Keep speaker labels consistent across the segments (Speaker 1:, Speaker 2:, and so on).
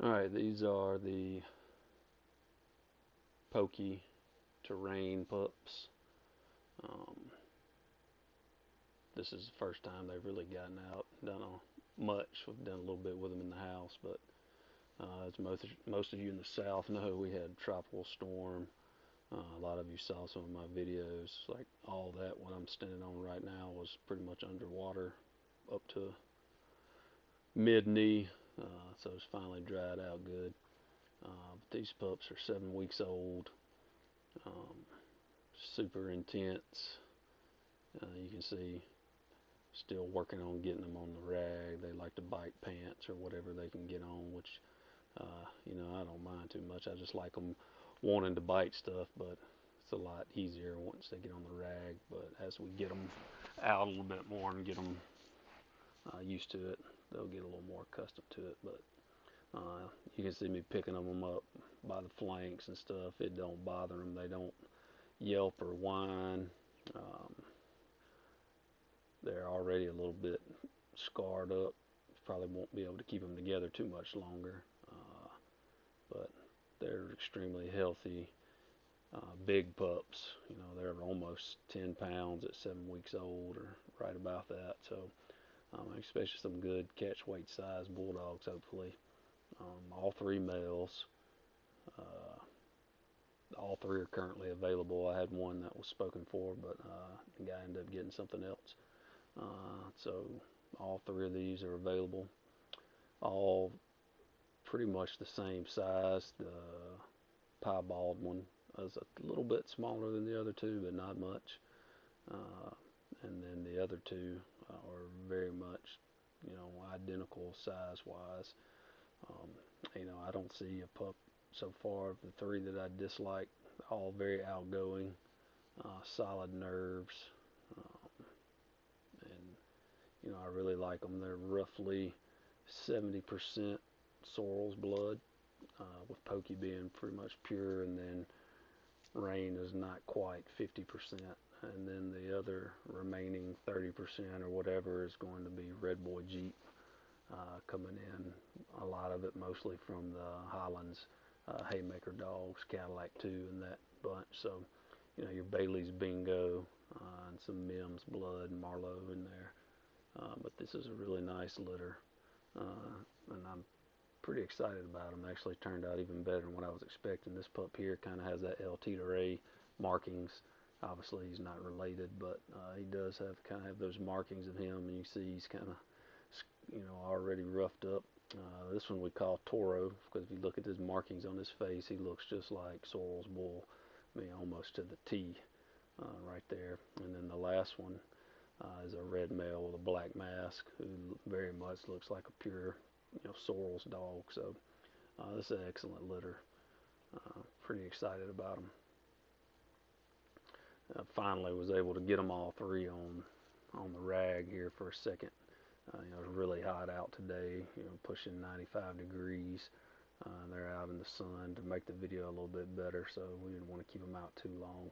Speaker 1: Alright, these are the Pokey terrain pups. Um, this is the first time they've really gotten out, done much. We've done a little bit with them in the house, but as most of you in the South know, we had tropical storm. A lot of you saw some of my videos. Like all that, what I'm standing on right now was pretty much underwater up to mid knee. So it's finally dried out good. But these pups are 7 weeks old. Um, Super intense. You can see still working on getting them on the rag. They like to bite pants or whatever they can get on, which I don't mind too much. I just like them wanting to bite stuff, but it's a lot easier once they get on the rag. But as we get them out a little bit more and get them used to it, they'll get a little more accustomed to it. But you can see me picking them up by the flanks and stuff. It don't bother them. They don't yelp or whine. Um, they're already a little bit scarred up. Probably won't be able to keep them together too much longer. But they're extremely healthy, big pups. They're almost 10 pounds at 7 weeks old, or right about that. So, especially some good catch weight size bulldogs, hopefully. All three males. Uh, all three are currently available. I had one that was spoken for, but the guy ended up getting something else. So all three of these are available. All pretty much the same size. The piebald one is a little bit smaller than the other two, but not much. Uh, and then the other two are very much, identical size wise. Um, I don't see a pup so far of the three that I dislike. All very outgoing, solid nerves, um, and I really like them. They're roughly 70% sorrel's blood, with Pokey being pretty much pure, and then Rain is not quite 50%, and then the other remaining 30% or whatever is going to be Red Boy Jeep, coming in. A lot of it mostly from the Highlands, Haymaker dogs, Cadillac 2, and that bunch. So, your Bailey's Bingo, and some Mims Blood and Marlowe in there. But this is a really nice litter, and I'm pretty excited about him. Actually turned out even better than what I was expecting. This pup here kind of has that LT to Ray markings. Obviously he's not related, but he does have kind of have those markings of him, and you see he's kind of already roughed up. This one we call Toro, because if you look at his markings on his face, he looks just like Sorrel's bull. I mean, almost to the T, right there. And then the last one is a red male with a black mask, who very much looks like a pure, Sorrel's dog. So this is an excellent litter. Pretty excited about them. Finally was able to get them all three on the rag here for a second. It was really hot out today, pushing 95 degrees. They're out in the sun to make the video a little bit better, so we didn't want to keep them out too long.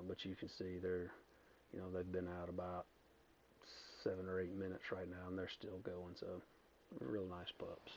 Speaker 1: But you can see they've been out about 7 or 8 minutes right now, and they're still going. So real nice pups.